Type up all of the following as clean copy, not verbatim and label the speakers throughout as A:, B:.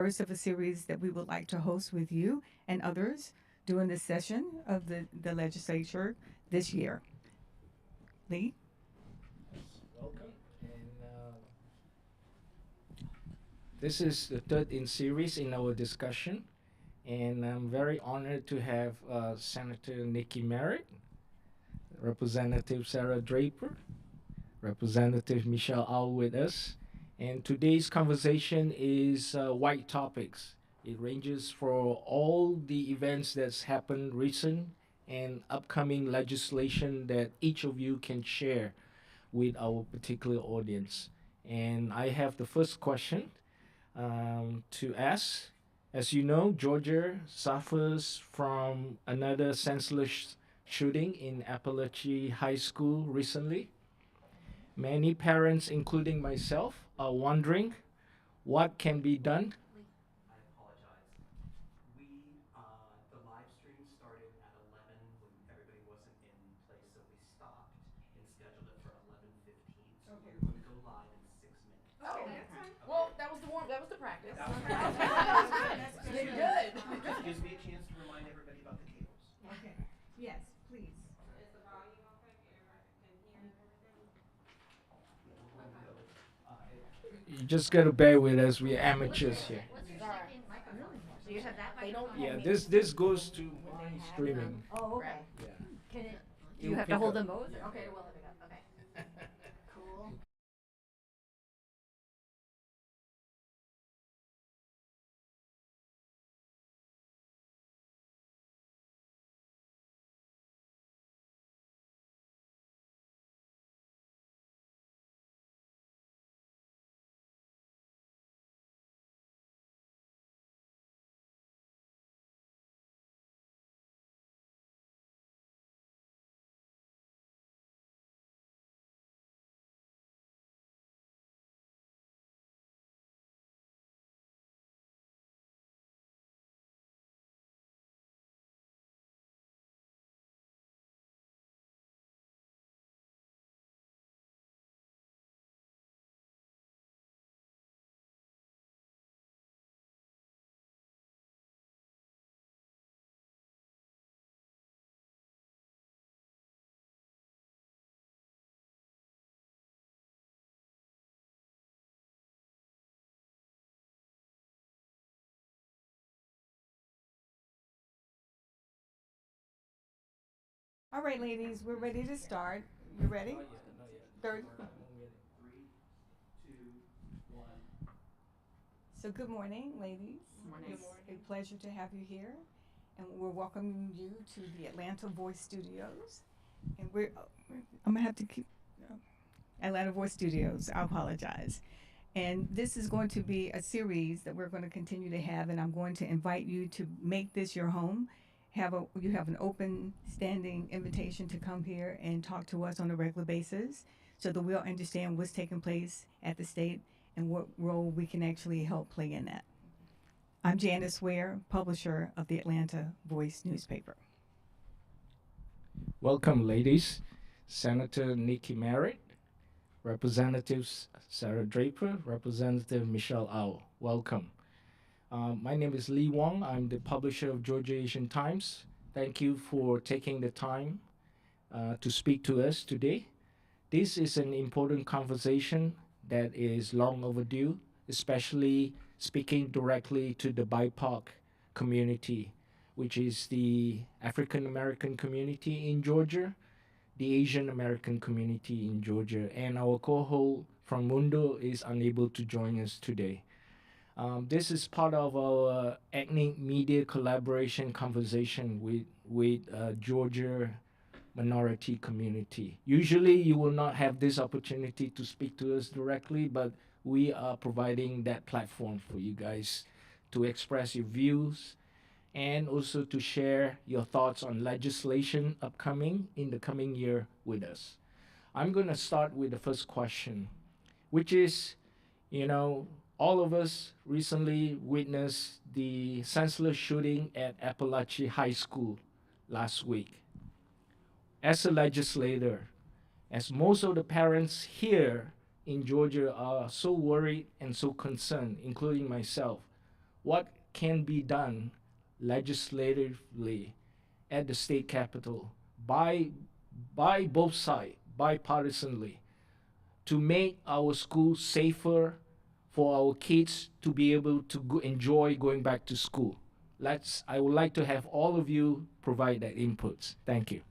A: First of a series that we would like to host with you and others during this session of the legislature this year. Lee?
B: Welcome. And this is the third in series in our discussion. And I'm very honored to have Senator Nikki Merritt, Representative Sarah Draper, Representative Michelle Au with us. And today's conversation is wide topics. It ranges for all the events that's happened recent and upcoming legislation that each of you can share with our particular audience. And I have the first question to ask. As you know, Georgia suffers from another senseless shooting in Appalachia High School recently. Many parents, including myself, are wondering what can be done.
C: I apologize. The live stream started at 11 when everybody wasn't in place, so we stopped and scheduled it for 11:15. So
A: Okay.
C: we're going to go live in 6 minutes.
D: Oh,
A: Okay, that's fine.
D: well, that was the warm. That was the practice.
C: That was
A: That's good.
D: You're good.
C: It just gives me a chance to remind everybody about the cables.
A: Okay. Yes, please.
B: You just gotta bear with us. We're amateurs here.
D: So you have that. They don't.
B: Yeah, this goes to my streaming.
A: Oh, okay.
B: Yeah.
D: Can it?
B: It'll
D: You have to
B: pick
D: hold
B: up.
D: them both. Okay, well, pick up. Okay. Cool.
A: All right, ladies, we're ready to start. You ready? Third.
C: Three, two, one.
A: So good morning, ladies.
D: Morning.
A: It's a pleasure to have you here, and we're welcoming you to the Atlanta Voice Studios. And I'm gonna have to keep Atlanta Voice Studios. I apologize. And this is going to be a series that we're going to continue to have, and I'm going to invite you to make this your home. You have an open standing invitation to come here and talk to us on a regular basis, so that we'll understand what's taking place at the state and what role we can actually help play in that. I'm Janice Ware, publisher of the Atlanta Voice newspaper.
B: Welcome, ladies. Senator Nikki Merritt, Representatives Sarah Draper, Representative Michelle Au. Welcome. My name is Lee Wong. I'm the publisher of Georgia Asian Times. Thank you for taking the time to speak to us today. This is an important conversation that is long overdue, especially speaking directly to the BIPOC community, which is the African American community in Georgia, the Asian American community in Georgia, and our co-host from Mundo is unable to join us today. This is part of our ethnic media collaboration conversation with Georgia minority community. Usually, you will not have this opportunity to speak to us directly, but we are providing that platform for you guys to express your views and also to share your thoughts on legislation upcoming in the coming year with us. I'm going to start with the first question, which is, you know, all of us recently witnessed the senseless shooting at Appalachia High School last week. As a legislator, as most of the parents here in Georgia are so worried and so concerned, including myself, what can be done legislatively at the state capitol by both sides, bipartisanly, to make our schools safer for our kids to be able to enjoy going back to school. I would like to have all of you provide that input. Thank you.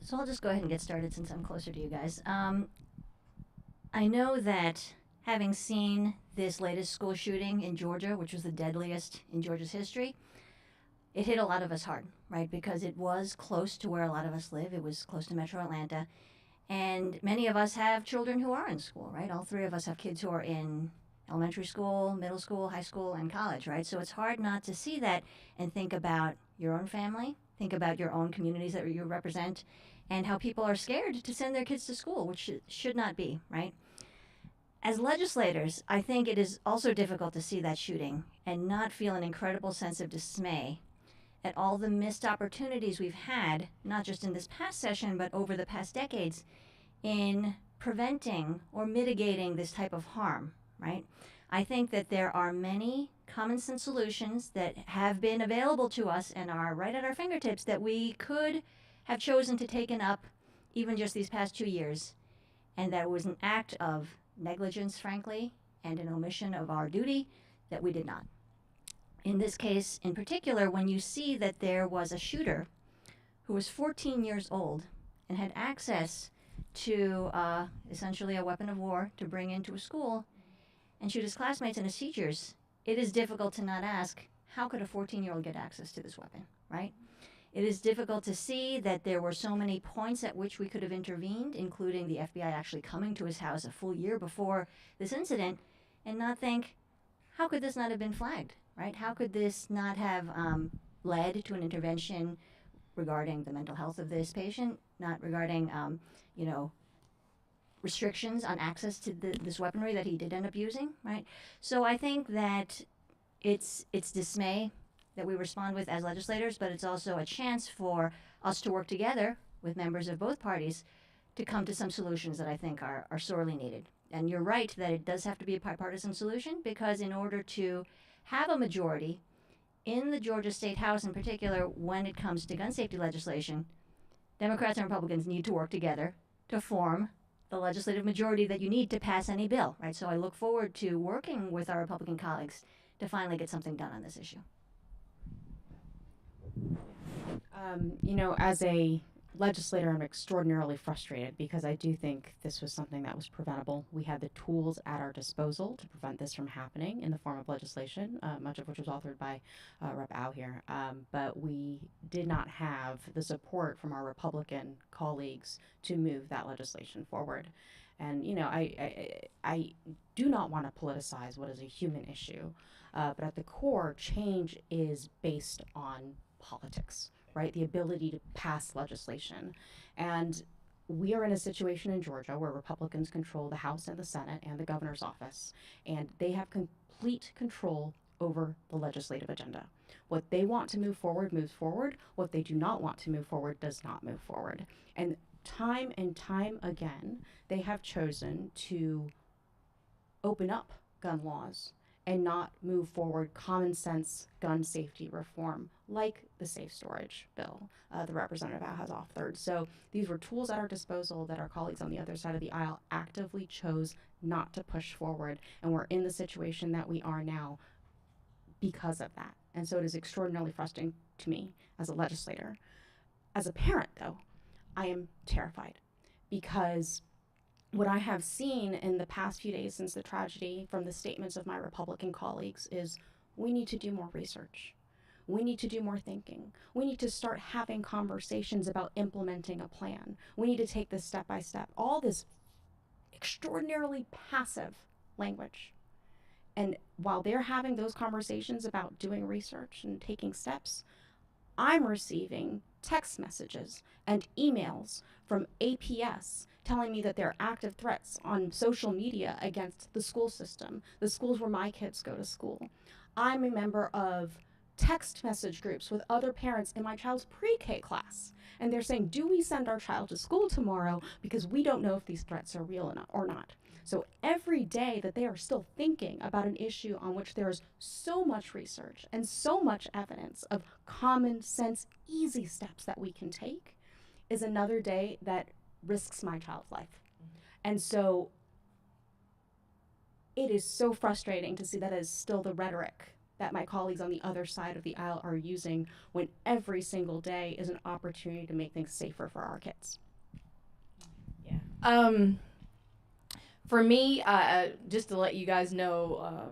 E: So I'll just go ahead and get started since I'm closer to you guys. I know that having seen this latest school shooting in Georgia, which was the deadliest in Georgia's history, it hit a lot of us hard, right? Because it was close to where a lot of us live. It was close to Metro Atlanta. And many of us have children who are in school, right? All three of us have kids who are in elementary school, middle school, high school, and college, right? So it's hard not to see that and think about your own family, think about your own communities that you represent, and how people are scared to send their kids to school, which should not be, right? As legislators, I think it is also difficult to see that shooting and not feel an incredible sense of dismay at all the missed opportunities we've had, not just in this past session, but over the past decades, in preventing or mitigating this type of harm, right? I think that there are many common sense solutions that have been available to us and are right at our fingertips that we could have chosen to taken up even just these past 2 years, and that was an act of negligence, frankly, and an omission of our duty that we did not. In this case in particular, when you see that there was a shooter who was 14 years old and had access to essentially a weapon of war to bring into a school and shoot his classmates and his teachers, it is difficult to not ask, how could a 14-year-old get access to this weapon, right? It is difficult to see that there were so many points at which we could have intervened, including the FBI actually coming to his house a full year before this incident, and not think, how could this not have been flagged, right? How could this not have led to an intervention regarding the mental health of this patient, not regarding, restrictions on access to this weaponry that he did end up using, right? So I think that it's dismay that we respond with as legislators, but it's also a chance for us to work together with members of both parties to come to some solutions that I think are sorely needed. And you're right that it does have to be a bipartisan solution, because in order to have a majority in the Georgia State House in particular, when it comes to gun safety legislation, Democrats and Republicans need to work together to form the legislative majority that you need to pass any bill, right? So I look forward to working with our Republican colleagues to finally get something done on this issue.
F: As a legislator, I'm extraordinarily frustrated because I do think this was something that was preventable. We had the tools at our disposal to prevent this from happening in the form of legislation, much of which was authored by Rep. Au here. But we did not have the support from our Republican colleagues to move that legislation forward. And, I do not want to politicize what is a human issue, but at the core, change is based on politics, right? The ability to pass legislation. And we are in a situation in Georgia where Republicans control the House and the Senate and the governor's office, and they have complete control over the legislative agenda. What they want to move forward moves forward. What they do not want to move forward does not move forward. And time again, they have chosen to open up gun laws and not move forward common sense gun safety reform like the safe storage bill the Representative has authored. So these were tools at our disposal that our colleagues on the other side of the aisle actively chose not to push forward, and we're in the situation that we are now because of that. And so it is extraordinarily frustrating to me as a legislator. As a parent, though, I am terrified because what I have seen in the past few days since the tragedy from the statements of my Republican colleagues is we need to do more research. We need to do more thinking. We need to start having conversations about implementing a plan. We need to take this step by step. All this extraordinarily passive language. And while they're having those conversations about doing research and taking steps, I'm receiving text messages and emails from APS telling me that there are active threats on social media against the school system, the schools where my kids go to school. I'm a member of text message groups with other parents in my child's pre-K class, and they're saying, do we send our child to school tomorrow because we don't know if these threats are real or not? So every day that they are still thinking about an issue on which there is so much research and so much evidence of common sense, easy steps that we can take is another day that risks my child's life. And so it is so frustrating to see that is still the rhetoric that my colleagues on the other side of the aisle are using when every single day is an opportunity to make things safer for our kids.
G: Yeah. For me, just to let you guys know,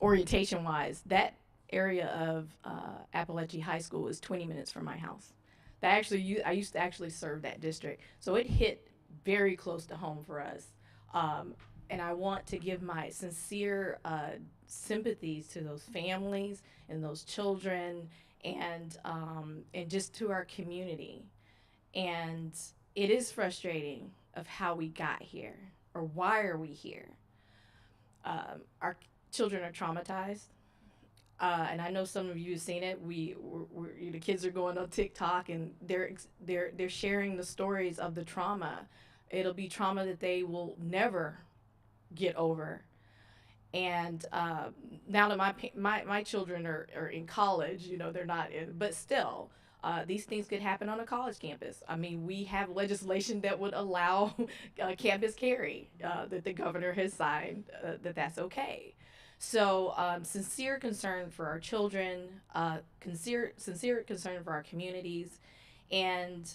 G: orientation-wise, that area of Appalachia High School is 20 minutes from my house. I used to actually serve that district, so it hit very close to home for us. And I want to give my sincere sympathies to those families and those children, and just to our community. And it is frustrating of how we got here, or why are we here. Our children are traumatized. And I know some of you have seen it. The kids are going on TikTok and they're sharing the stories of the trauma. It'll be trauma that they will never get over. And now that my children are in college, they're not in, but still, these things could happen on a college campus. I mean, we have legislation that would allow campus carry, that the governor has signed, that's okay. So sincere concern for our children, sincere concern for our communities. And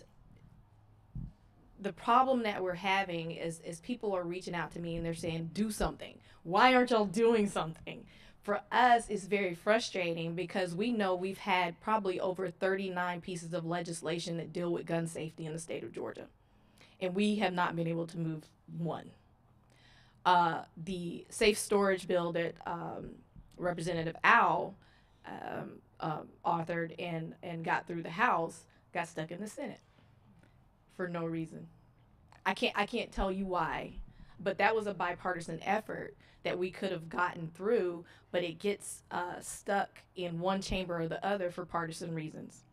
G: the problem that we're having is people are reaching out to me and they're saying, do something. Why aren't y'all doing something? For us, it's very frustrating because we know we've had probably over 39 pieces of legislation that deal with gun safety in the state of Georgia. And we have not been able to move one. The safe storage bill that Representative Al authored and got through the House got stuck in the Senate for no reason. I can't tell you why, but that was a bipartisan effort that we could have gotten through, but it gets stuck in one chamber or the other for partisan reasons.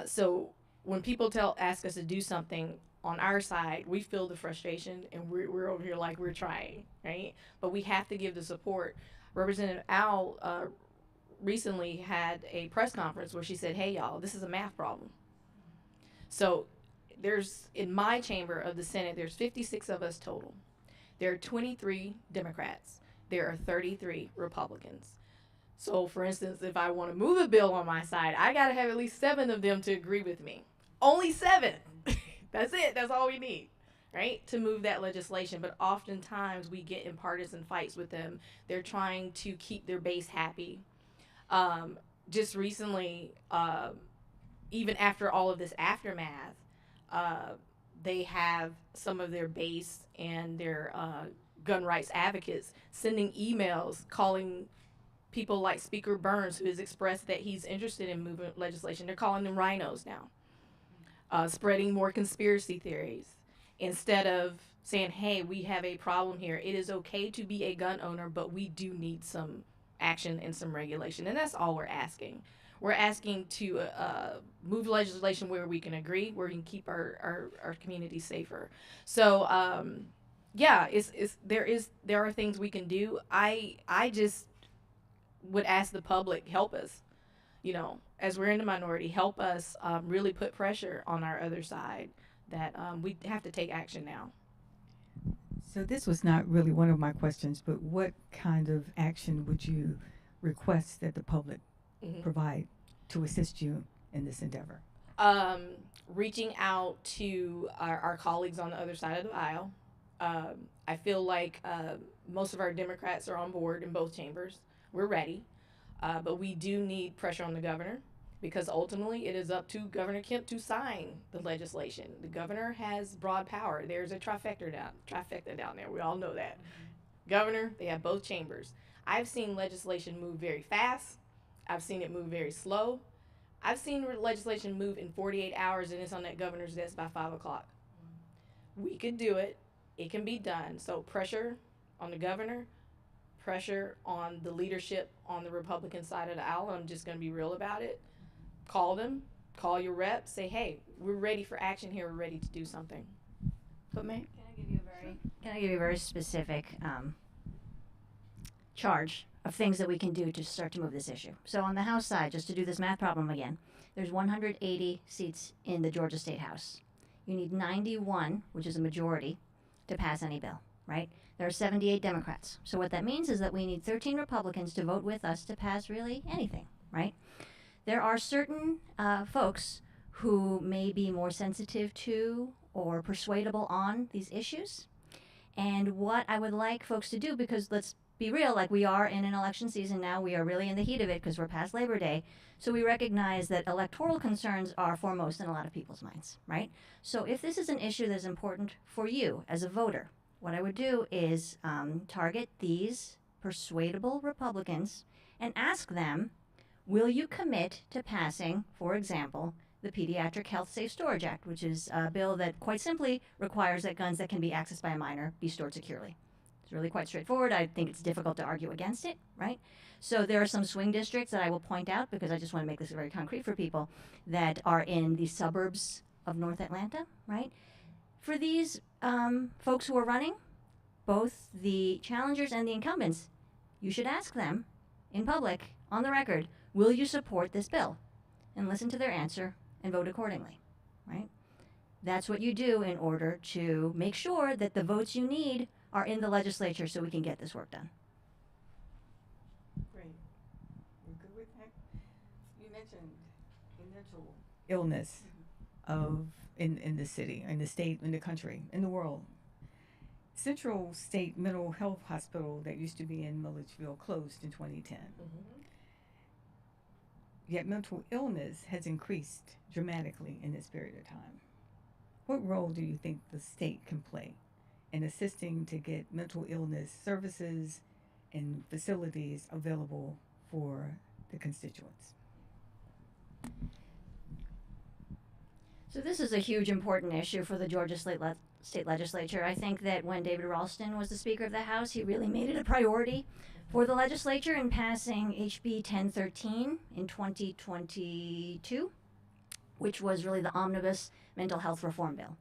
G: So when people ask us to do something, on our side, we feel the frustration, and we're over here like we're trying, right? But we have to give the support. Representative Al recently had a press conference where she said, hey, y'all, this is a math problem. So in my chamber of the Senate, there's 56 of us total. There are 23 Democrats. There are 33 Republicans. So, for instance, if I want to move a bill on my side, I got to have at least 7 of them to agree with me. Only 7. That's it. That's all we need, right, to move that legislation. But oftentimes we get in partisan fights with them. They're trying to keep their base happy. Just recently, even after all of this aftermath, they have some of their base and their gun rights advocates sending emails calling people like Speaker Burns, who has expressed that he's interested in moving legislation. They're calling them rhinos now. Spreading more conspiracy theories instead of saying, hey, we have a problem here. It is okay to be a gun owner, but we do need some action and some regulation. And that's all we're asking. We're asking to move legislation where we can agree, where we can keep our community safer. So, yeah, there are things we can do. I just would ask the public, help us. As we're in the minority, help us really put pressure on our other side that we have to take action now.
A: So this was not really one of my questions, but what kind of action would you request that the public provide to assist you in this endeavor?
G: Reaching out to our colleagues on the other side of the aisle. I feel like most of our Democrats are on board in both chambers. We're ready. But we do need pressure on the governor, because ultimately it is up to Governor Kemp to sign the legislation. The governor has broad power. There's a trifecta down there. We all know that. Governor, they have both chambers. I've seen legislation move very fast. I've seen it move very slow. I've seen legislation move in 48 hours and it's on that governor's desk by 5 o'clock. We could do it. It can be done. So pressure on the governor, pressure on the leadership on the Republican side of the aisle. I'm just going to be real about it. Call them, call your reps, say, hey, we're ready for action here. We're ready to do something. But, man,
D: Can I give you a very
E: Can I give you a very specific charge of things that we can do to start to move this issue? So on the House side, just to do this math problem again, there's 180 seats in the Georgia State House. You need 91, which is a majority, to pass any bill, right? There are 78 Democrats. So what that means is that we need 13 Republicans to vote with us to pass really anything, right? There are certain folks who may be more sensitive to or persuadable on these issues. And what I would like folks to do, because let's be real, like we are in an election season now, we are really in the heat of it because we're past Labor Day. So we recognize that electoral concerns are foremost in a lot of people's minds, right? So if this is an issue that's important for you as a voter, what I would do is target these persuadable Republicans and ask them, will you commit to passing, for example, the Pediatric Health Safe Storage Act, which is a bill that quite simply requires that guns that can be accessed by a minor be stored securely. It's really quite straightforward. I think it's difficult to argue against it, right? So there are some swing districts that I will point out because I just want to make this very concrete for people that are in the suburbs of North Atlanta, right? For these folks who are running, both the challengers and the incumbents, you should ask them in public, on the record, will you support this bill? And listen to their answer and vote accordingly, right? That's what you do in order to make sure that the votes you need are in the legislature so we can get this work done.
A: Great. You're good with that? You mentioned the mental illness of in the city, in the state, in the country, in the world. Central State Mental Health Hospital that used to be in Milledgeville closed in 2010. Yet mental illness has increased dramatically in this period of time. What role do you think the state can play in assisting to get mental illness services and facilities available for the constituents?
E: So this is a huge important issue for the Georgia State Legislature. I think that when David Ralston was the Speaker of the House, he really made it a priority for the legislature in passing HB 1013 in 2022, which was really the omnibus mental health reform bill.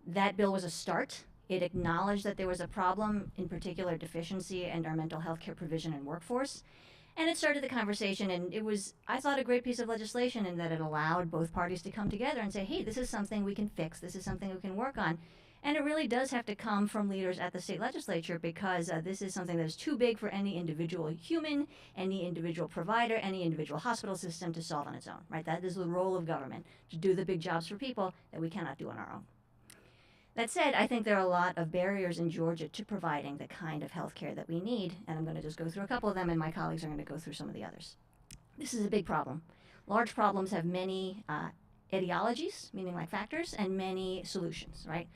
E: That bill was a start. It acknowledged that there was a problem, in particular deficiency in our mental health care provision and workforce. And it started the conversation, and it was, I thought, a great piece of legislation in that it allowed both parties to come together and say, hey, this is something we can fix, this is something we can work on. And it really does have to come from leaders at the state legislature because this is something that is too big for any individual human, any individual provider, any individual hospital system to solve on its own, right? That is the role of government, to do the big jobs for people that we cannot do on our own. That said, I think there are a lot of barriers in Georgia to providing the kind of health care that we need, and I'm going to just go through a couple of them, and my colleagues are going to go through some of the others. This is a big problem. Large problems have many etiologies, meaning like factors, and many solutions, right?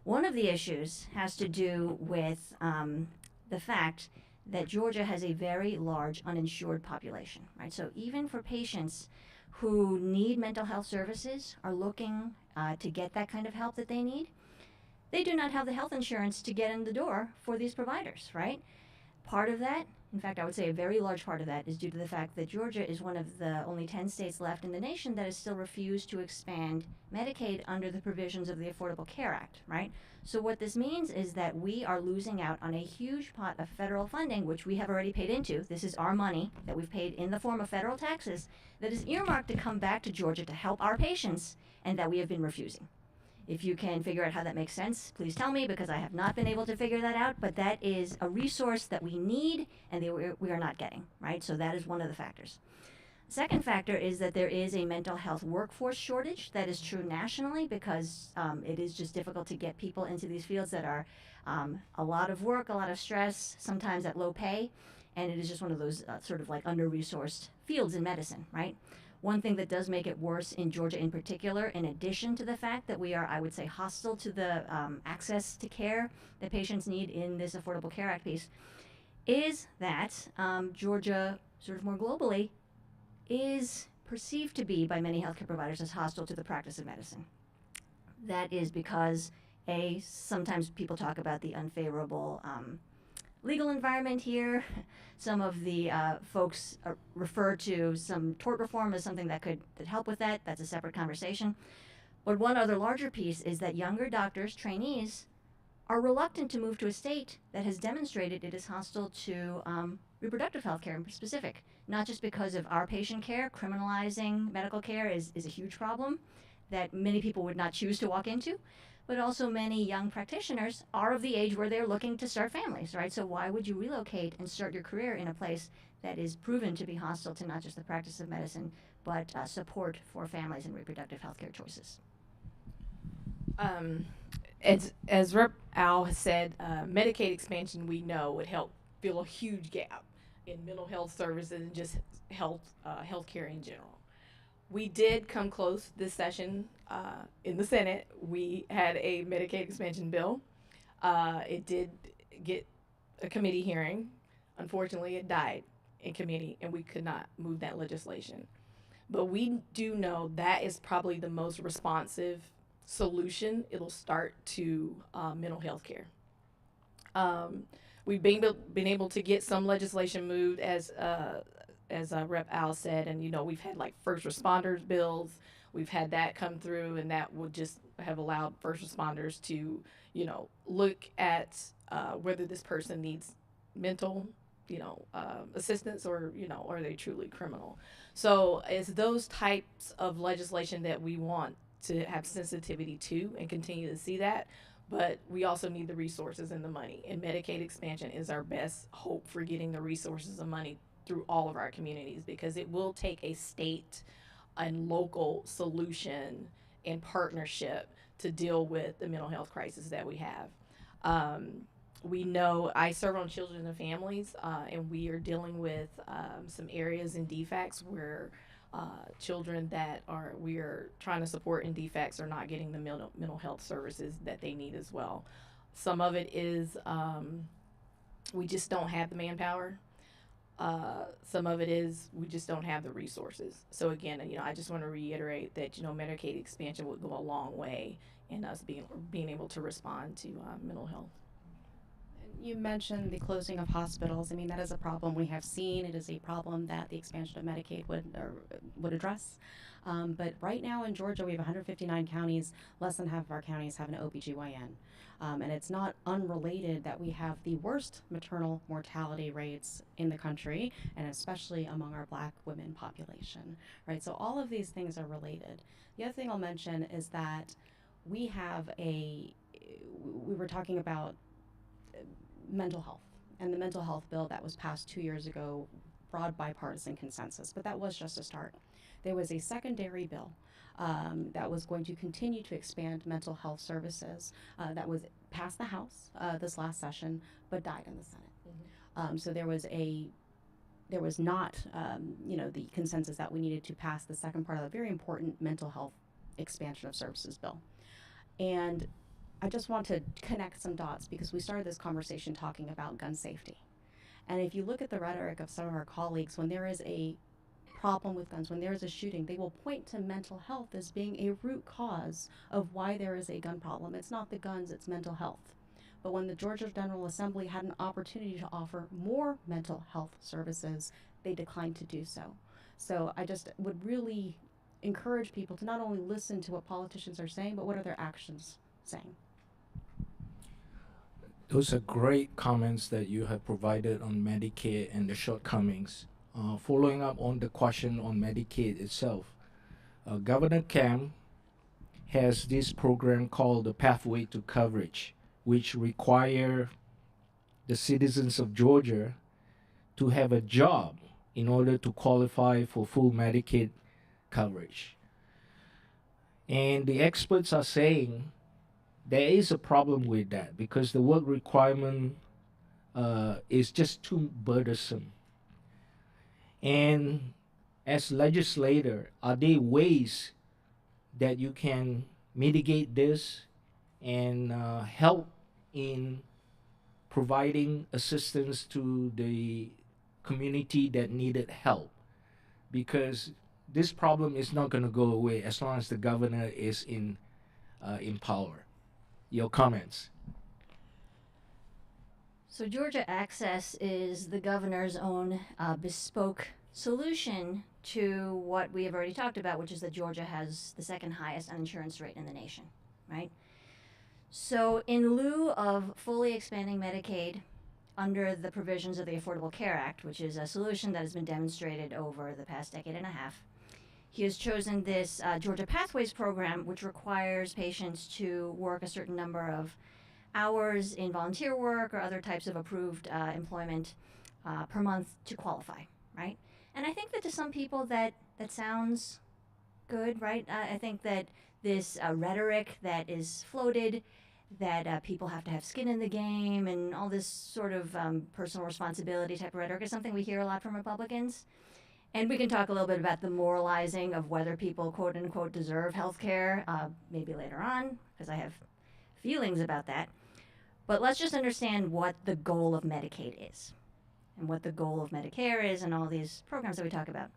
E: One of the issues has to do with the fact that Georgia has a very large uninsured population, right? So even for patients who need mental health services, are looking to get that kind of help that they need, they do not have the health insurance to get in the door for these providers, right? Part of that, in fact, I would say a very large part of that is due to the fact that Georgia is one of the only 10 states left in the nation that has still refused to expand Medicaid under the provisions of the Affordable Care Act, right? So what this means is that we are losing out on a huge pot of federal funding, which we have already paid into. This is our money that we've paid in the form of federal taxes that is earmarked to come back to Georgia to help our patients and that we have been refusing. If you can figure out how that makes sense, please tell me because I have not been able to figure that out, but that is a resource that we need and that we are not getting, right? So that is one of the factors. Second factor is that there is a mental health workforce shortage. That is true nationally because it is just difficult to get people into these fields that are a lot of work, a lot of stress, sometimes at low pay, and it is just one of those sort of like under-resourced fields in medicine, right? One thing that does make it worse in Georgia in particular, in addition to the fact that we are, I would say, hostile to the access to care that patients need in this Affordable Care Act piece, is that Georgia, sort of more globally, is perceived to be by many healthcare providers as hostile to the practice of medicine. That is because, sometimes people talk about the unfavorable legal environment here. Some of the folks refer to some tort reform as something that could help with that. That's a separate conversation. But one other larger piece is that younger doctors, trainees, are reluctant to move to a state that has demonstrated it is hostile to reproductive health care in specific. Not just because of our patient care, criminalizing medical care is a huge problem that many people would not choose to walk into, but also many young practitioners are of the age where they're looking to start families, right? So why would you relocate and start your career in a place that is proven to be hostile to not just the practice of medicine, but support for families and reproductive health care choices?
G: As Rep. Al has said, Medicaid expansion we know would help fill a huge gap in mental health services and just healthcare in general. We did come close this session in the Senate. We had a Medicaid expansion bill. It did get a committee hearing. Unfortunately, it died in committee, and we could not move that legislation. But we do know that is probably the most responsive solution. It'll start to mental health care. We've been able to get some legislation moved as Rep. Al said, and we've had like first responders bills. We've had that come through, and that would just have allowed first responders to look at whether this person needs mental assistance or are they truly criminal. So it's those types of legislation that we want to have sensitivity to and continue to see that. But we also need the resources and the money. And Medicaid expansion is our best hope for getting the resources and money through all of our communities, because it will take a state and local solution and partnership to deal with the mental health crisis that we have. We know I serve on children and families, and we are dealing with some areas in DFACS where children that we are trying to support in DFACS are not getting the mental health services that they need as well. Some of it is we just don't have the manpower. Some of it is we just don't have the resources. So again, I just want to reiterate that Medicaid expansion would go a long way in us being able to respond to mental health.
F: You mentioned the closing of hospitals. I mean, that is a problem we have seen. It is a problem that the expansion of Medicaid would address. But right now in Georgia, we have 159 counties. Less than half of our counties have an OBGYN. And it's not unrelated that we have the worst maternal mortality rates in the country, and especially among our Black women population, right? So all of these things are related. The other thing I'll mention is that we were talking about mental health and the mental health bill that was passed 2 years ago, broad bipartisan consensus, but that was just a start. There was a secondary bill that was going to continue to expand mental health services that was passed the House this last session, but died in the Senate. So there was not the consensus that we needed to pass the second part of a very important mental health expansion of services bill. And I just want to connect some dots, because we started this conversation talking about gun safety. And if you look at the rhetoric of some of our colleagues, when there is a problem with guns, when there is a shooting, they will point to mental health as being a root cause of why there is a gun problem. It's not the guns, it's mental health. But when the Georgia General Assembly had an opportunity to offer more mental health services, they declined to do so. So I just would really encourage people to not only listen to what politicians are saying, but what are their actions saying.
B: Those are great comments that you have provided on Medicaid and the shortcomings. Following up on the question on Medicaid itself, Governor Kemp has this program called the Pathway to Coverage, which require the citizens of Georgia to have a job in order to qualify for full Medicaid coverage. And the experts are saying there is a problem with that, because the work requirement is just too burdensome. And as legislator, are there ways that you can mitigate this and help in providing assistance to the community that needed help? Because this problem is not going to go away as long as the governor is in power. Your comments?
E: So Georgia Access is the governor's own bespoke solution to what we have already talked about, which is that Georgia has the second highest uninsurance rate in the nation, right? So, in lieu of fully expanding Medicaid under the provisions of the Affordable Care Act, which is a solution that has been demonstrated over the past decade and a half, he has chosen this Georgia Pathways program, which requires patients to work a certain number of hours in volunteer work or other types of approved employment per month to qualify, right? And I think that to some people that sounds good, right? I think that this rhetoric that is floated, that people have to have skin in the game and all this sort of personal responsibility type of rhetoric is something we hear a lot from Republicans. And we can talk a little bit about the moralizing of whether people, quote unquote, deserve health care, maybe later on, because I have feelings about that. But let's just understand what the goal of Medicaid is and what the goal of Medicare is and all these programs that we talk about.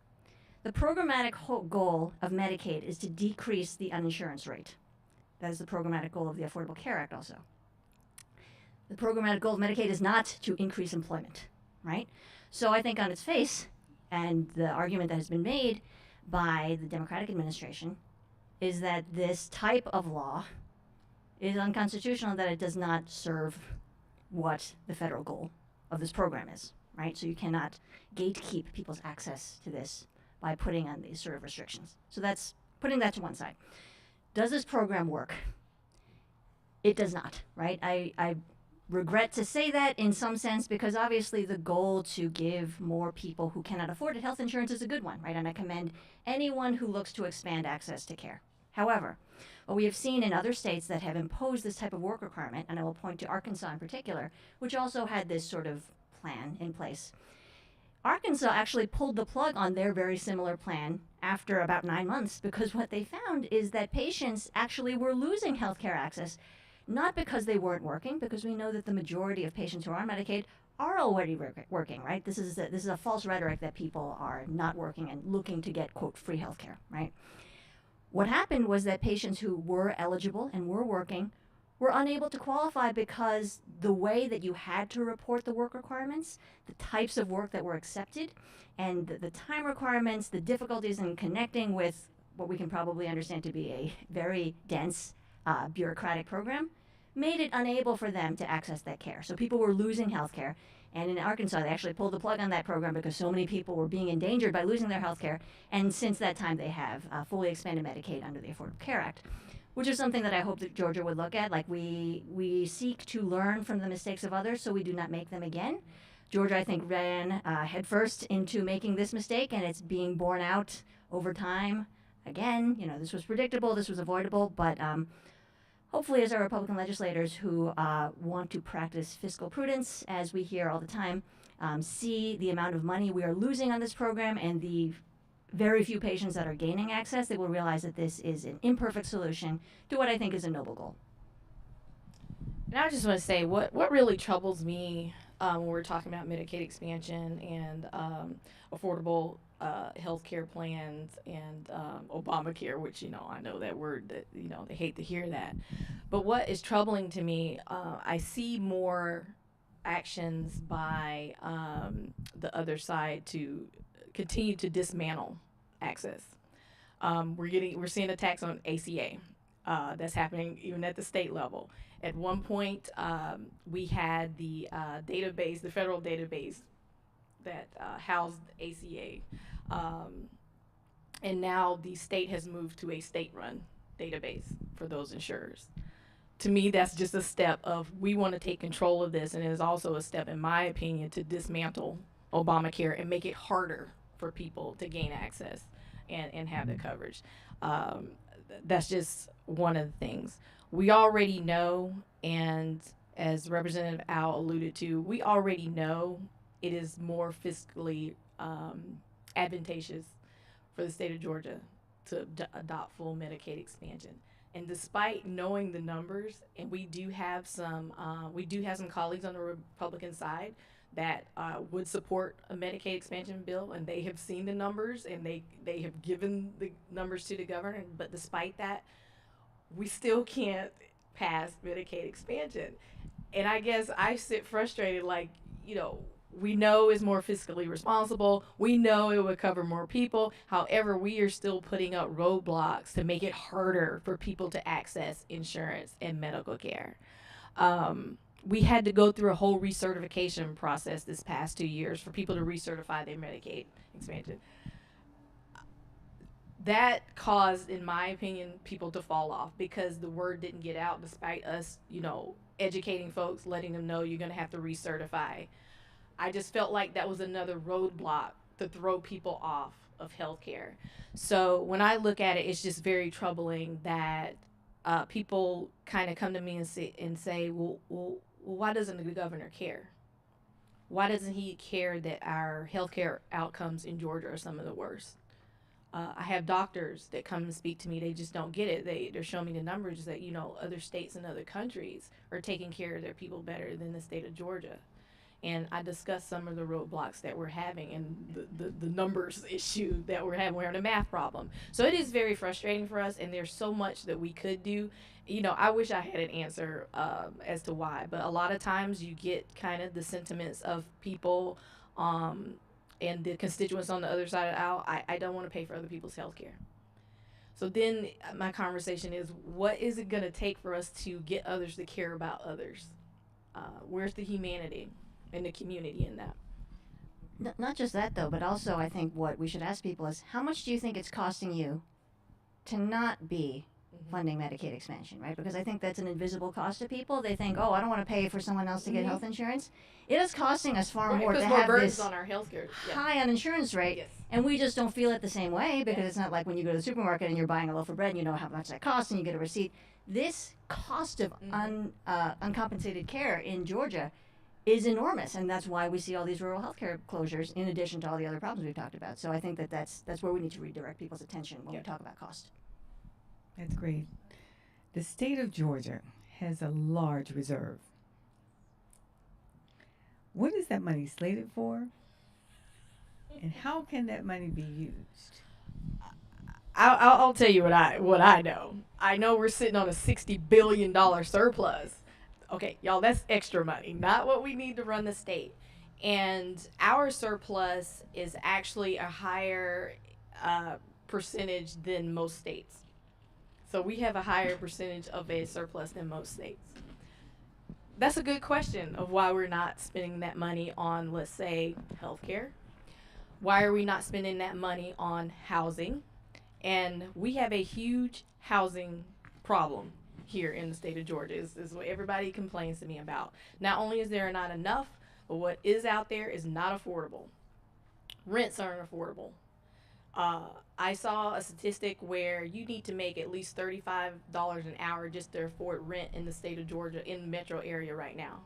E: The programmatic goal of Medicaid is to decrease the uninsurance rate. That is the programmatic goal of the Affordable Care Act also. The programmatic goal of Medicaid is not to increase employment, right? So I think on its face, and the argument that has been made by the Democratic administration is that this type of law is unconstitutional, that it does not serve what the federal goal of this program is, right? So you cannot gatekeep people's access to this by putting on these sort of restrictions. So that's putting that to one side. Does this program work? It does not, right? I regret to say that in some sense, because obviously the goal to give more people who cannot afford it health insurance is a good one, right? And I commend anyone who looks to expand access to care. However, what we have seen in other states that have imposed this type of work requirement, and I will point to Arkansas in particular, which also had this sort of plan in place. Arkansas actually pulled the plug on their very similar plan after about 9 months, because what they found is that patients actually were losing healthcare access, not because they weren't working, because we know that the majority of patients who are on Medicaid are already working, right? This is a false rhetoric that people are not working and looking to get, quote, free healthcare, right? What happened was that patients who were eligible and were working were unable to qualify because the way that you had to report the work requirements, the types of work that were accepted, and the time requirements, the difficulties in connecting with what we can probably understand to be a very dense bureaucratic program, made it unable for them to access that care. So people were losing health care. And in Arkansas, they actually pulled the plug on that program because so many people were being endangered by losing their health care. And since that time, they have fully expanded Medicaid under the Affordable Care Act, which is something that I hope that Georgia would look at. Like, we seek to learn from the mistakes of others so we do not make them again. Georgia, I think, ran headfirst into making this mistake, and it's being borne out over time. Again, this was predictable, this was avoidable, but hopefully as our Republican legislators who want to practice fiscal prudence, as we hear all the time, see the amount of money we are losing on this program and the very few patients that are gaining access, they will realize that this is an imperfect solution to what I think is a noble goal.
G: And I just want to say what really troubles me when we're talking about Medicaid expansion and affordable health care plans and Obamacare, which, I know that word that, they hate to hear that. But what is troubling to me, I see more actions by the other side to continue to dismantle access. We're seeing attacks on ACA. That's happening even at the state level. At one point, we had the database, the federal database that housed ACA. And now the state has moved to a state-run database for those insurers. To me, that's just a step of, we want to take control of this, and it is also a step, in my opinion, to dismantle Obamacare and make it harder for people to gain access and have the coverage. That's just one of the things. We already know, and as Representative Al alluded to, we already know it is more fiscally advantageous for the state of Georgia to adopt full Medicaid expansion. And despite knowing the numbers, and we do have some colleagues on the Republican side that would support a Medicaid expansion bill, and they have seen the numbers and they have given the numbers to the governor. But despite that, we still can't pass Medicaid expansion. And I guess I sit frustrated, like, we know is more fiscally responsible. We know it would cover more people. However, we are still putting up roadblocks to make it harder for people to access insurance and medical care. We had to go through a whole recertification process this past 2 years for people to recertify their Medicaid expansion. That caused, in my opinion, people to fall off because the word didn't get out despite us, educating folks, letting them know you're going to have to recertify. I just felt like that was another roadblock to throw people off of healthcare. So when I look at it, it's just very troubling that people kind of come to me and say, well, why doesn't the governor care? Why doesn't he care that our healthcare outcomes in Georgia are some of the worst? I have doctors that come and speak to me. They just don't get it. They're showing me the numbers that, other states and other countries are taking care of their people better than the state of Georgia. And I discussed some of the roadblocks that we're having and the numbers issue that we're having. We're having a math problem. So it is very frustrating for us, and there's so much that we could do. I wish I had an answer as to why, but a lot of times you get kind of the sentiments of people and the constituents on the other side of the aisle. I don't want to pay for other people's health care. So then my conversation is, what is it going to take for us to get others to care about others? Where's the humanity in the community in that?
E: Not just that, though, but also I think what we should ask people is, how much do you think it's costing you to not be funding Medicaid expansion, right? Because I think that's an invisible cost to people. They think, oh, I don't want to pay for someone else to get health insurance. It is costing us far more to have this
G: on our healthcare.
E: high uninsurance rate,
G: Yes.
E: and we just don't feel it the same way because it's not like when you go to the supermarket and you're buying a loaf of bread and you know how much that costs and you get a receipt. This cost of uncompensated care in Georgia is enormous, and that's why we see all these rural healthcare closures in addition to all the other problems we've talked about. So I think that's where we need to redirect people's attention when we talk about cost.
A: That's great. The state of Georgia has a large reserve. What is that money slated for? And how can that money be used?
G: I'll tell you what I know. I know we're sitting on a $60 billion surplus. Okay, y'all, that's extra money, not what we need to run the state. And our surplus is actually a higher percentage than most states. So we have a higher percentage of a surplus than most states. That's a good question of why we're not spending that money on, let's say, healthcare. Why are we not spending that money on housing? And we have a huge housing problem here in the state of Georgia. Is what everybody complains to me about. Not only is there not enough, but what is out there is not affordable. Rents aren't affordable. I saw a statistic where you need to make at least $35 an hour just to afford rent in the state of Georgia in the metro area right now.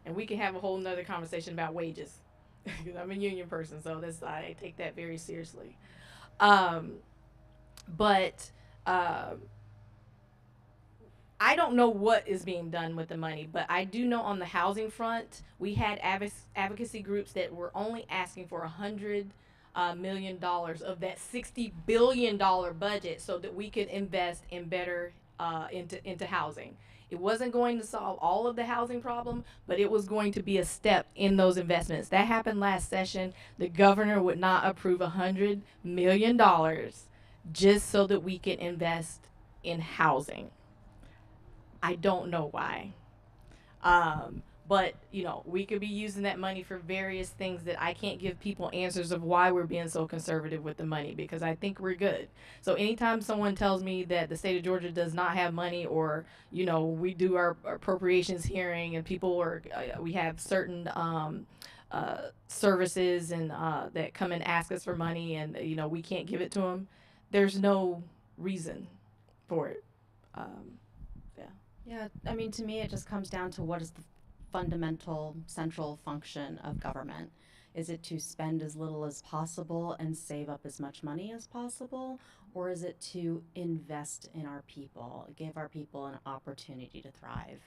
G: And we can have a whole nother conversation about wages. Because I'm a union person, so I take that very seriously. But I don't know what is being done with the money, but I do know on the housing front, we had advocacy groups that were only asking for $100 million of that $60 billion budget so that we could invest in better into housing. It wasn't going to solve all of the housing problem, but it was going to be a step in those investments. That happened last session. The governor would not approve $100 million just so that we can invest in housing. I don't know why. But, we could be using that money for various things that I can't give people answers of why we're being so conservative with the money, because I think we're good. So anytime someone tells me that the state of Georgia does not have money, or, we do our appropriations hearing and we have certain services and that come and ask us for money and, we can't give it to them, there's no reason for it.
F: Yeah, I mean, to me, it just comes down to what is the fundamental central function of government. Is it to spend as little as possible and save up as much money as possible? Or is it to invest in our people, give our people an opportunity to thrive?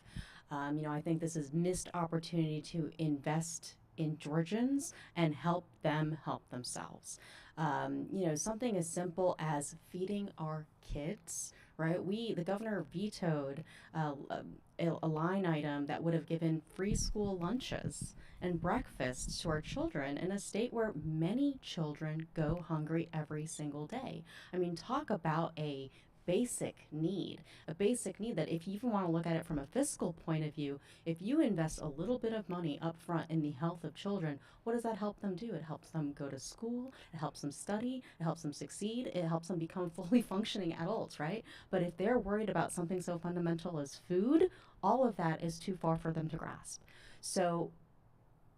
F: I think this is missed opportunity to invest in Georgians and help them help themselves. Something as simple as feeding our kids, right? The governor vetoed a line item that would have given free school lunches and breakfasts to our children in a state where many children go hungry every single day. I mean, talk about a basic need that if you even want to look at it from a fiscal point of view, if you invest a little bit of money up front in the health of children, what does that help them do? It helps them go to school, it helps them study, it helps them succeed, it helps them become fully functioning adults, right? But if they're worried about something so fundamental as food, all of that is too far for them to grasp. So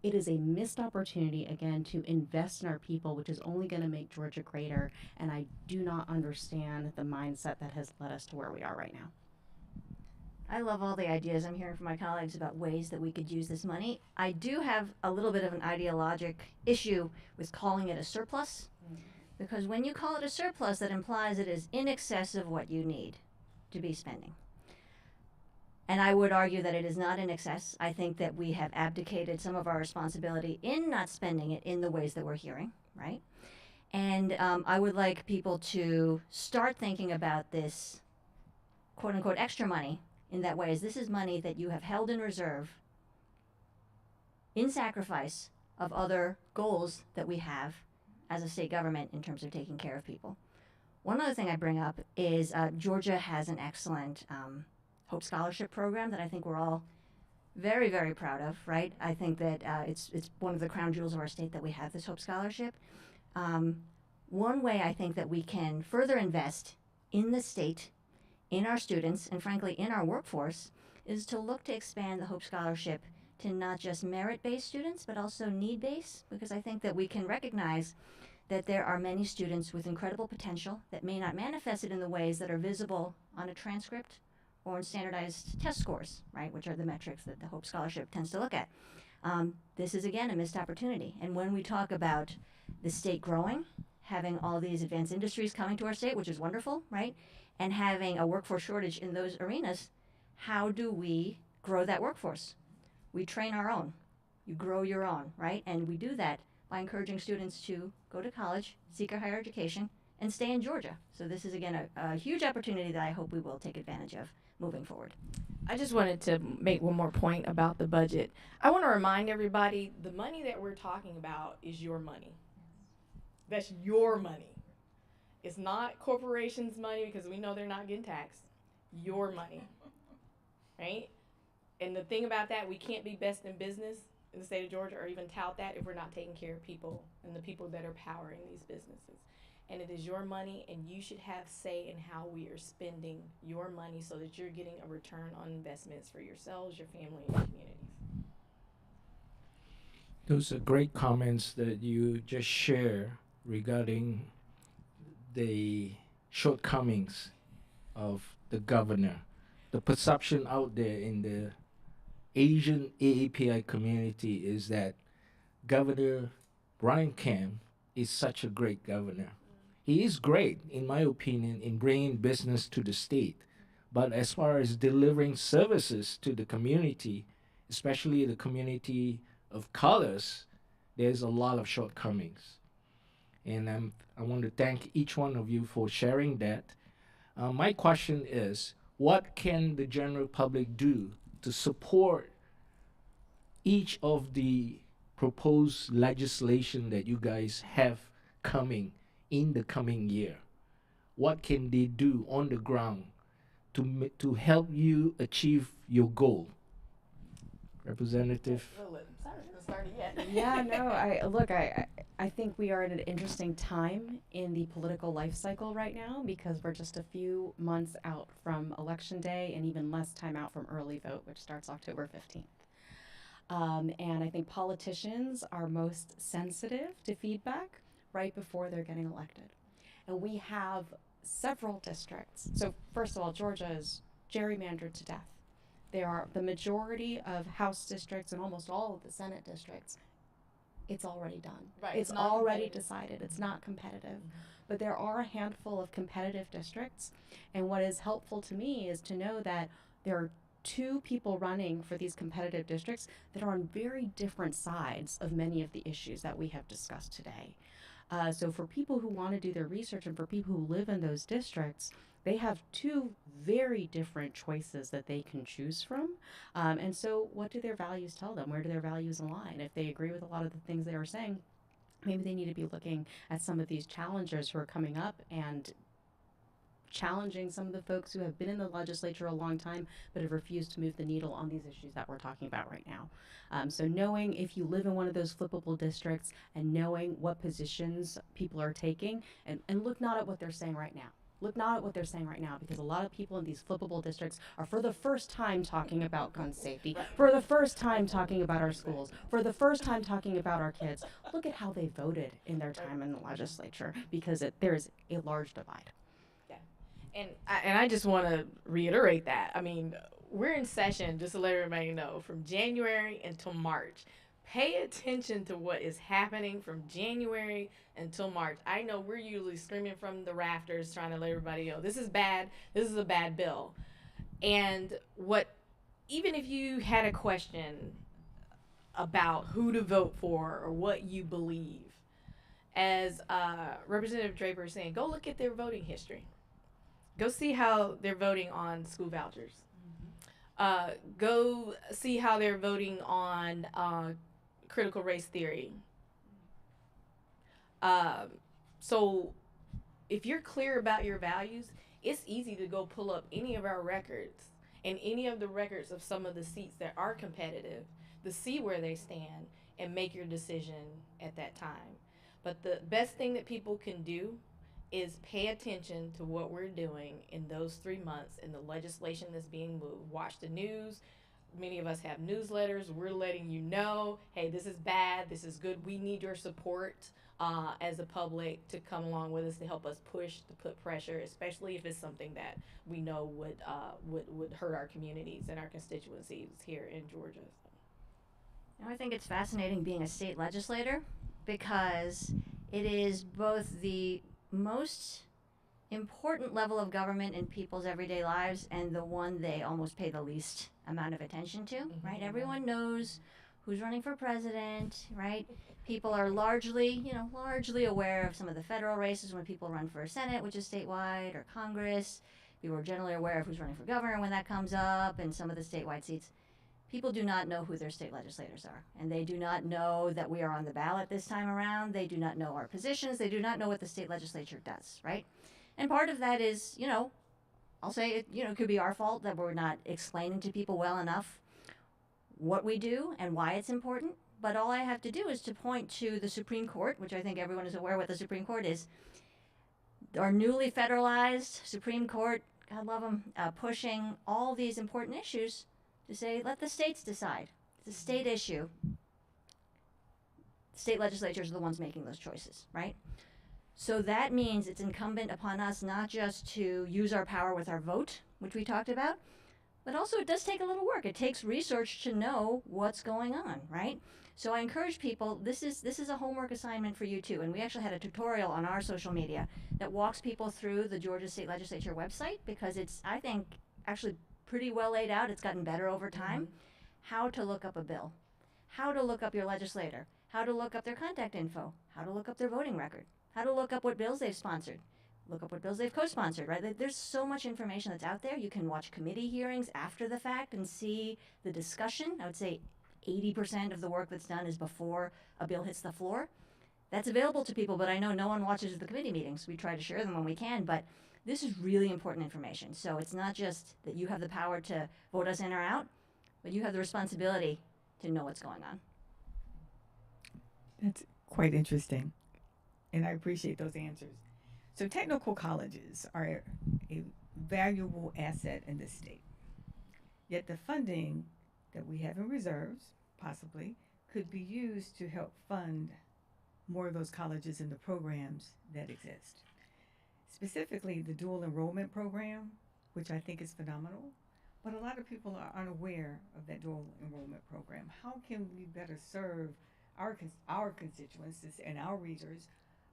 F: it is a missed opportunity, again, to invest in our people, which is only going to make Georgia greater. And I do not understand the mindset that has led us to where we are right now.
E: I love all the ideas I'm hearing from my colleagues about ways that we could use this money. I do have a little bit of an ideologic issue with calling it a surplus, because when you call it a surplus, that implies it is in excess of what you need to be spending. And I would argue that it is not in excess. I think that we have abdicated some of our responsibility in not spending it in the ways that we're hearing, right? And I would like people to start thinking about this quote unquote extra money in that way, as this is money that you have held in reserve in sacrifice of other goals that we have as a state government in terms of taking care of people. One other thing I bring up is Georgia has an excellent Hope Scholarship program that I think we're all very, very proud of, right? I think that it's one of the crown jewels of our state that we have this Hope Scholarship. One way I think that we can further invest in the state, in our students, and frankly in our workforce, is to look to expand the Hope Scholarship to not just merit-based students, but also need-based, because I think that we can recognize that there are many students with incredible potential that may not manifest it in the ways that are visible on a transcript or in standardized test scores, right, which are the metrics that the Hope Scholarship tends to look at. This is, again, a missed opportunity. And when we talk about the state growing, having all these advanced industries coming to our state, which is wonderful, right, and having a workforce shortage in those arenas, how do we grow that workforce? We train our own. You grow your own, right? And we do that by encouraging students to go to college, seek a higher education, and stay in Georgia. So this is, again, a huge opportunity that I hope we will take advantage of moving forward.
G: I just wanted to make one more point about the budget. I want to remind everybody the money that we're talking about is your money. That's your money. It's not corporations' money, because we know they're not getting taxed. Your money, right? And the thing about that, we can't be best in business in the state of Georgia or even tout that if we're not taking care of people and the people that are powering these businesses. And it is your money, and you should have say in how we are spending your money so that you're getting a return on investments for yourselves, your family, and your communities.
B: Those are great comments that you just share regarding the shortcomings of the governor. The perception out there in the Asian AAPI community is that Governor Brian Kemp is such a great governor. He is great, in my opinion, in bringing business to the state. But as far as delivering services to the community, especially the community of colors, there's a lot of shortcomings. And I want to thank each one of you for sharing that. My question is, what can the general public do to support each of the proposed legislation that you guys have coming in the coming year? What can they do on the ground to help you achieve your goal? Representative?
G: Sorry, I haven't started yet.
F: Yeah, no, I think we are at an interesting time in the political life cycle right now, because we're just a few months out from Election Day and even less time out from early vote, which starts October 15th. And I think politicians are most sensitive to feedback right before they're getting elected. And we have several districts. So first of all, Georgia is gerrymandered to death. There are the majority of House districts and almost all of the Senate districts. It's already done.
G: Right,
F: It's
G: it's not
F: already
G: competitive.
F: decided. It's not competitive. But there are a handful of competitive districts. And what is helpful to me is to know that there are two people running for these competitive districts that are on very different sides of many of the issues that we have discussed today. So for people who want to do their research and for people who live in those districts, they have two very different choices that they can choose from. And so what do their values tell them? Where do their values align? If they agree with a lot of the things they are saying, maybe they need to be looking at some of these challengers who are coming up and challenging some of the folks who have been in the legislature a long time but have refused to move the needle on these issues that we're talking about right now. So knowing if you live in one of those flippable districts and knowing what positions people are taking, and look not at what they're saying right now. Look not at what they're saying right now, because a lot of people in these flippable districts are for the first time talking about gun safety, for the first time talking about our schools, for the first time talking about our kids. Look at how they voted in their time in the legislature, because there is a large divide.
G: And I just want to reiterate that. I mean, we're in session, just to let everybody know, from January until March. Pay attention to what is happening from January until March. I know we're usually screaming from the rafters trying to let everybody know this is bad, this is a bad bill. And even if you had a question about who to vote for or what you believe, as Representative Draper is saying, go look at their voting history. Go see how they're voting on school vouchers. Go see how they're voting on critical race theory. So if you're clear about your values, it's easy to go pull up any of our records and any of the records of some of the seats that are competitive to see where they stand and make your decision at that time. But the best thing that people can do is pay attention to what we're doing in those 3 months in the legislation that's being moved. Watch the news. Many of us have newsletters. We're letting you know, hey, this is bad, this is good. We need your support as a public to come along with us to help us push, to put pressure, especially if it's something that we know would hurt our communities and our constituencies here in Georgia.
E: I think it's fascinating being a state legislator, because it is both the most important level of government in people's everyday lives and the one they almost pay the least amount of attention to, right? Everyone knows who's running for president, right? People are largely aware of some of the federal races when people run for Senate, which is statewide, or Congress. People are generally aware of who's running for governor when that comes up, and some of the statewide seats. People do not know who their state legislators are, and they do not know that we are on the ballot this time around. They do not know our positions. They do not know what the state legislature does, right? And part of that is, I'll say it could be our fault that we're not explaining to people well enough what we do and why it's important. But all I have to do is to point to the Supreme Court, which I think everyone is aware what the Supreme Court is. Our newly federalized Supreme Court, God love them, pushing all these important issues to say, let the states decide. It's a state issue. State legislatures are the ones making those choices, right? So that means it's incumbent upon us not just to use our power with our vote, which we talked about, but also it does take a little work. It takes research to know what's going on, right? So I encourage people, this is a homework assignment for you too, and we actually had a tutorial on our social media that walks people through the Georgia State Legislature website, because it's, I think, actually pretty well laid out. It's gotten better over time. How to look up a bill, how to look up your legislator, how to look up their contact info, how to look up their voting record, how to look up what bills they've sponsored, look up what bills they've co-sponsored, right? There's so much information that's out there. You can watch committee hearings after the fact and see the discussion. I would say 80% of the work that's done is before a bill hits the floor. That's available to people, but I know no one watches the committee meetings. We try to share them when we can, but this is really important information. So it's not just that you have the power to vote us in or out, but you have the responsibility to know what's going on.
A: That's quite interesting, and I appreciate those answers. So technical colleges are a valuable asset in this state, yet the funding that we have in reserves, possibly, could be used to help fund more of those colleges and the programs that exist. Specifically, the dual enrollment program, which I think is phenomenal, but a lot of people are unaware of that dual enrollment program. How can we better serve our constituents and our readers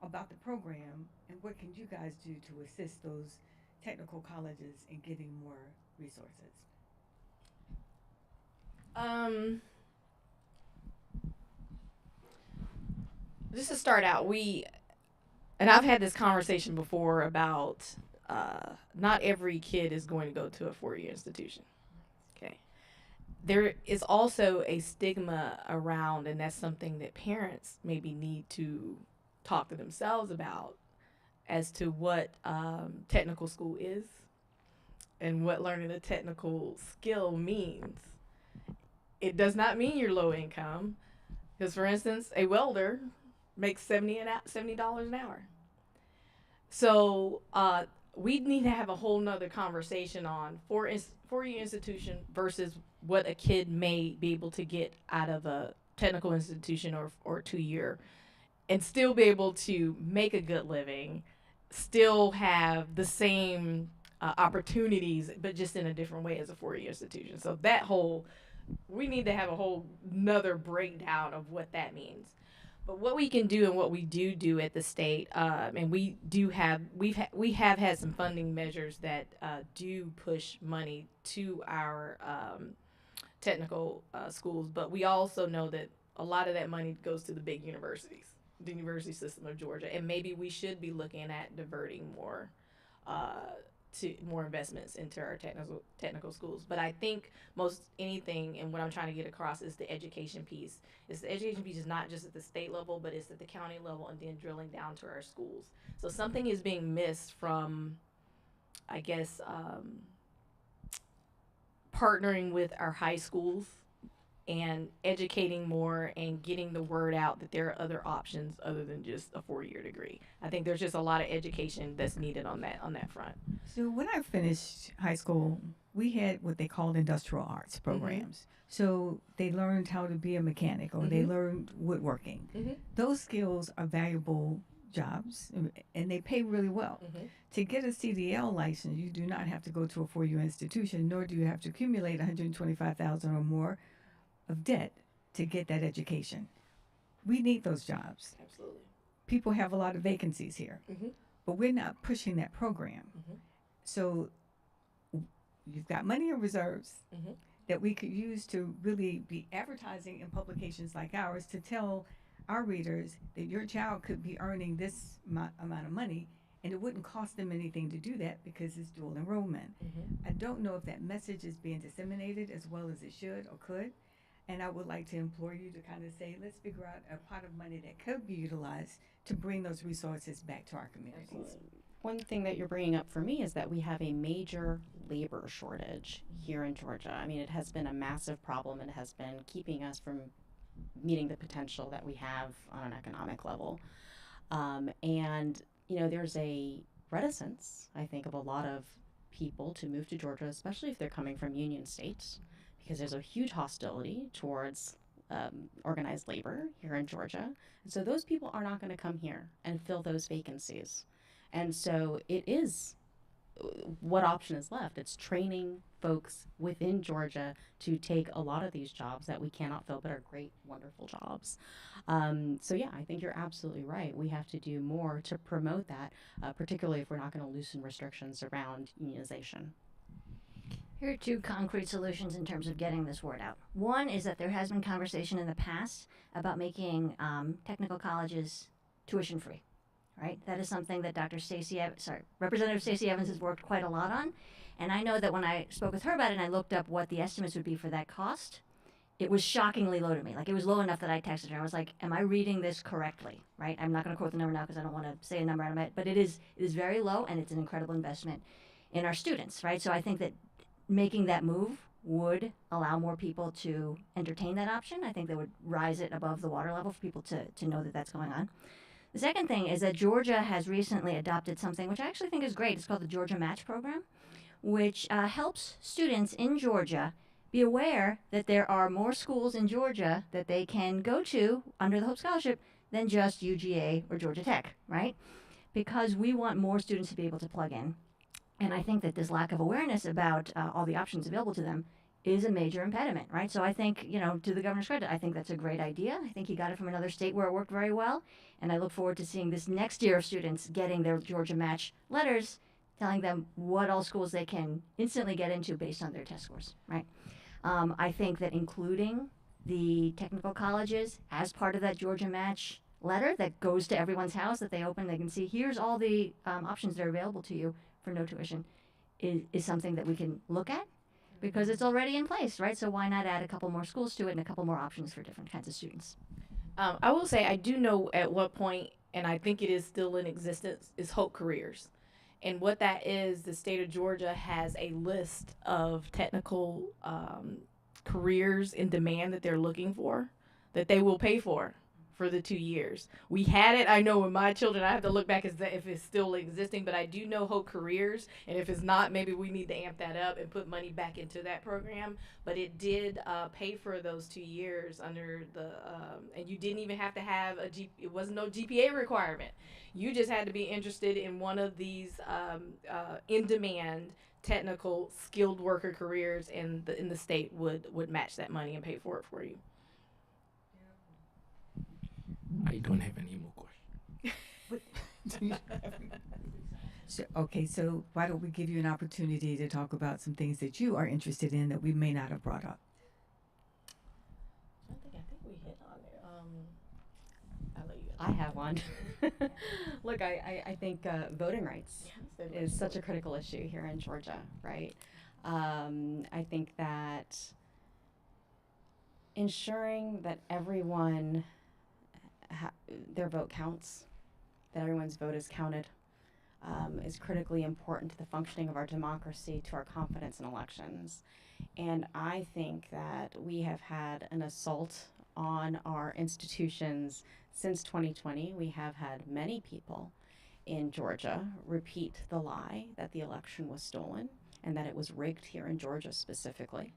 A: about the program, and what can you guys do to assist those technical colleges in getting more resources?
G: Just to start out, and I've had this conversation before about not every kid is going to go to a four-year institution. Okay. There is also a stigma around, and that's something that parents maybe need to talk to themselves about as to what technical school is and what learning a technical skill means. It does not mean you're low income, because, for instance, a welder makes $70 an hour. So we need to have a whole nother conversation on four-year institution versus what a kid may be able to get out of a technical institution or 2-year, and still be able to make a good living, still have the same opportunities, but just in a different way as a four-year institution. So we need to have a whole nother breakdown of what that means. But what we can do and what we do at the state, and we have had some funding measures that do push money to our technical schools, but we also know that a lot of that money goes to the big universities, the university system of Georgia, and maybe we should be looking at diverting more to more investments into our technical schools. But I think most anything, and what I'm trying to get across, is the education piece. The education piece is not just at the state level, but it's at the county level, and then drilling down to our schools. So something is being missed from, I guess, partnering with our high schools and educating more and getting the word out that there are other options other than just a 4-year degree. I think there's just a lot of education that's needed on that front.
A: So when I finished high school, we had what they called industrial arts programs. Mm-hmm. So they learned how to be a mechanic, or mm-hmm. they learned woodworking. Mm-hmm. Those skills are valuable jobs, and they pay really well. Mm-hmm. To get a CDL license, you do not have to go to a 4-year institution, nor do you have to accumulate $125,000 or more of debt to get that education. We need those jobs.
G: Absolutely.
A: People have a lot of vacancies here, mm-hmm. but we're not pushing that program. Mm-hmm. So you've got money in reserves mm-hmm. that we could use to really be advertising in publications like ours to tell our readers that your child could be earning this amount of money, and it wouldn't cost them anything to do that because it's dual enrollment. Mm-hmm. I don't know if that message is being disseminated as well as it should or could. And I would like to implore you to kind of say, let's figure out a pot of money that could be utilized to bring those resources back to our communities.
F: One thing that you're bringing up for me is that we have a major labor shortage here in Georgia. I mean, it has been a massive problem and has been keeping us from meeting the potential that we have on an economic level. And, you know, there's a reticence, I think, of a lot of people to move to Georgia, especially if they're coming from union states, because there's a huge hostility towards organized labor here in Georgia. And so those people are not going to come here and fill those vacancies. And so it is, what option is left? It's training folks within Georgia to take a lot of these jobs that we cannot fill but are great, wonderful jobs. So yeah, I think you're absolutely right. We have to do more to promote that, particularly if we're not going to loosen restrictions around unionization.
E: Here are two concrete solutions in terms of getting this word out. One is that there has been conversation in the past about making technical colleges tuition free, right? That is something that Representative Stacey Evans has worked quite a lot on. And I know that when I spoke with her about it and I looked up what the estimates would be for that cost, it was shockingly low to me. Like, it was low enough that I texted her. I was like, am I reading this correctly, right? I'm not going to quote the number now because I don't want to say a number out of it, but it is very low, and it's an incredible investment in our students, right? So I think that making that move would allow more people to entertain that option. I think that would rise it above the water level for people to know that that's going on. The second thing is that Georgia has recently adopted something which I actually think is great. It's called the Georgia Match Program, which helps students in Georgia be aware that there are more schools in Georgia that they can go to under the Hope Scholarship than just UGA or Georgia Tech, right? Because we want more students to be able to plug in. And I think that this lack of awareness about all the options available to them is a major impediment, right? So I think, to the governor's credit, I think that's a great idea. I think he got it from another state where it worked very well. And I look forward to seeing this next year of students getting their Georgia Match letters telling them what all schools they can instantly get into based on their test scores, right? I think that including the technical colleges as part of that Georgia Match letter that goes to everyone's house that they open. They can see here's all the options that are available to you for no tuition is something that we can look at because it's already in place, right? So why not add a couple more schools to it and a couple more options for different kinds of students?
G: I will say I do know at what point, and I think it is still in existence, is Hope Careers. And what that is, the state of Georgia has a list of technical careers in demand that they're looking for, that they will pay for the 2 years. We had it, I know with my children, I have to look back as if it's still existing, but I do know Hope Careers, and if it's not, maybe we need to amp that up and put money back into that program. But it did pay for those 2 years under the, and you didn't even have to have it wasn't no GPA requirement. You just had to be interested in one of these in-demand technical skilled worker careers, and the state would match that money and pay for it for you.
B: I don't have any more questions.
A: So why don't we give you an opportunity to talk about some things that you are interested in that we may not have brought up?
G: I think we hit on it. I'll let you.
F: I have one. Look, I think voting rights is such a critical issue here in Georgia, right? I think that ensuring that everyone their vote counts, that everyone's vote is counted, is critically important to the functioning of our democracy, to our confidence in elections. And I think that we have had an assault on our institutions since 2020. We have had many people in Georgia repeat the lie that the election was stolen and that it was rigged here in Georgia specifically.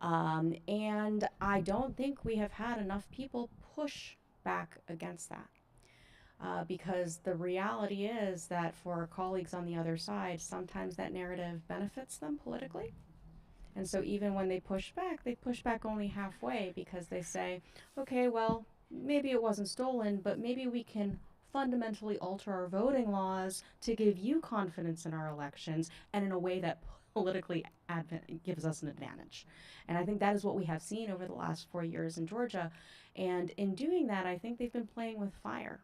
F: And I don't think we have had enough people push back against that. Because the reality is that for our colleagues on the other side, sometimes that narrative benefits them politically. And so even when they push back only halfway because they say, okay, well, maybe it wasn't stolen, but maybe we can fundamentally alter our voting laws to give you confidence in our elections and in a way that politically gives us an advantage. And I think that is what we have seen over the last 4 years in Georgia. And in doing that, I think they've been playing with fire.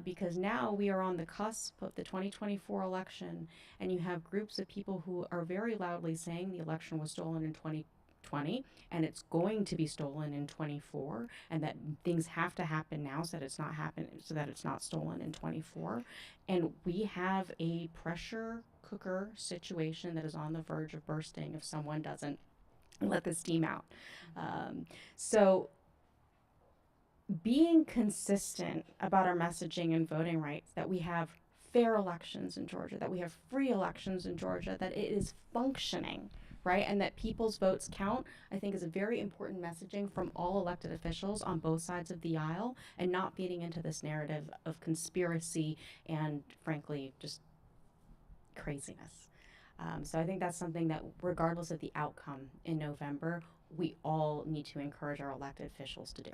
F: Because now we are on the cusp of the 2024 election, and you have groups of people who are very loudly saying the election was stolen in 2020, and it's going to be stolen in 24, and that things have to happen now so that it's not stolen in 24. And we have a pressure cooker situation that is on the verge of bursting if someone doesn't let the steam out. So being consistent about our messaging and voting rights, that we have fair elections in Georgia, that we have free elections in Georgia, that it is functioning, right? And that people's votes count, I think is a very important messaging from all elected officials on both sides of the aisle, and not feeding into this narrative of conspiracy and, frankly, just craziness. So I think that's something that, regardless of the outcome in November, we all need to encourage our elected officials to do.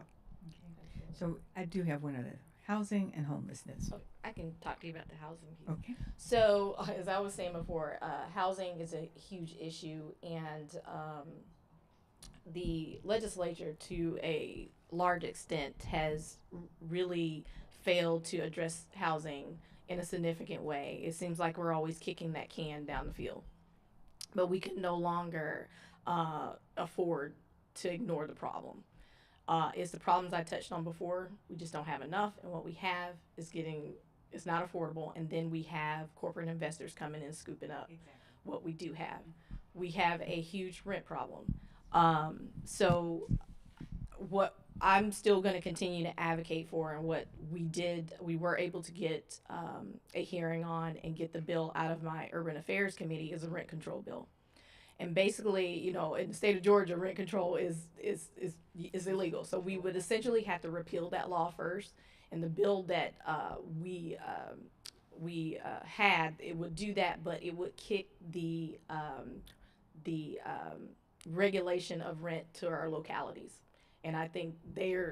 A: So I do have one other, housing and homelessness.
G: I can talk to you about the housing piece.
A: Okay.
G: So, as I was saying before, housing is a huge issue, and the legislature, to a large extent, has really failed to address housing in a significant way. It seems like we're always kicking that can down the field, but we can no longer afford to ignore the problem. It's the problems I touched on before. We just don't have enough, and what we have is it's not affordable, and then we have corporate investors coming in and scooping up what we do have. We have a huge rent problem. So what I'm still going to continue to advocate for, and what we were able to get a hearing on and get the bill out of my urban affairs committee, is a rent control bill. And basically, in the state of Georgia, rent control is illegal. So we would essentially have to repeal that law first. And the bill that we had, it would do that, but it would kick the regulation of rent to our localities. And I think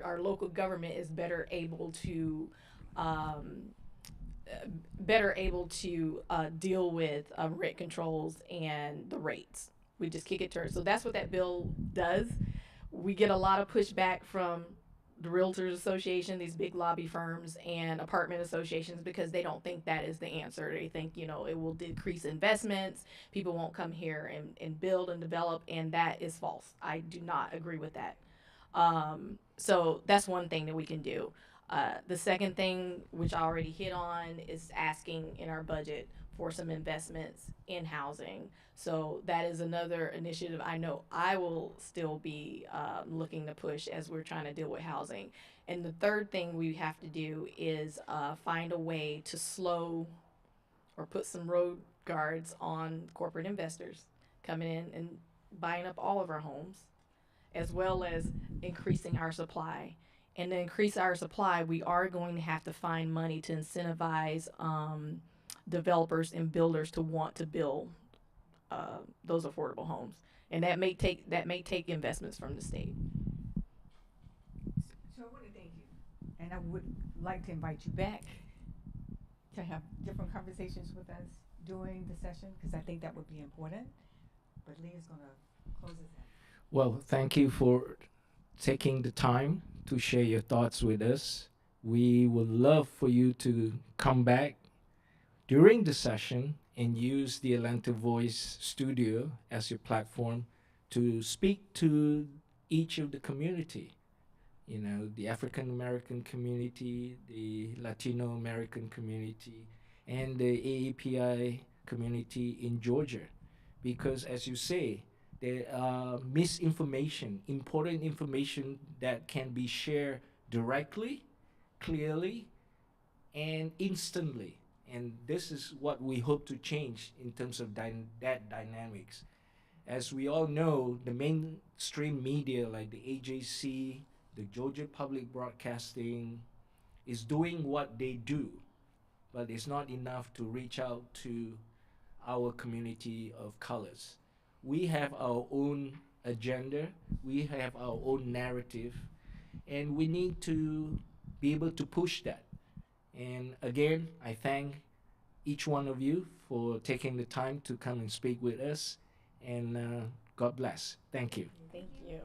G: our local government is better able to deal with rent controls and the rates. We just kick it to her. So that's what that bill does. We get a lot of pushback from the realtors association, these big lobby firms and apartment associations, because they don't think that is the answer. They think, you know, it will decrease investments, people won't come here and build and develop, and that is false. I do not agree with that. So that's one thing that we can do. The second thing, which I already hit on, is asking in our budget for some investments in housing. So that is another initiative I know I will still be looking to push as we're trying to deal with housing. And the third thing we have to do is find a way to slow or put some road guards on corporate investors coming in and buying up all of our homes, as well as increasing our supply. And to increase our supply, we are going to have to find money to incentivize developers and builders to want to build those affordable homes, and that may take investments from the state.
A: So I want to thank you, and I would like to invite you back to have different conversations with us during the session, because I think that would be important. But Lee is going to close us out.
B: Well, thank you for taking the time to share your thoughts with us. We would love for you to come back during the session and use the Atlanta Voice Studio as your platform to speak to each of the community. You know, the African American community, the Latino American community, and the AAPI community in Georgia. Because as you say, there are misinformation, important information that can be shared directly, clearly, and instantly. And this is what we hope to change in terms of that dynamics. As we all know, the mainstream media like the AJC, the Georgia Public Broadcasting, is doing what they do, but it's not enough to reach out to our community of colors. We have our own agenda, we have our own narrative, and we need to be able to push that. And again, I thank each one of you for taking the time to come and speak with us, and God bless. Thank you.
G: Thank you.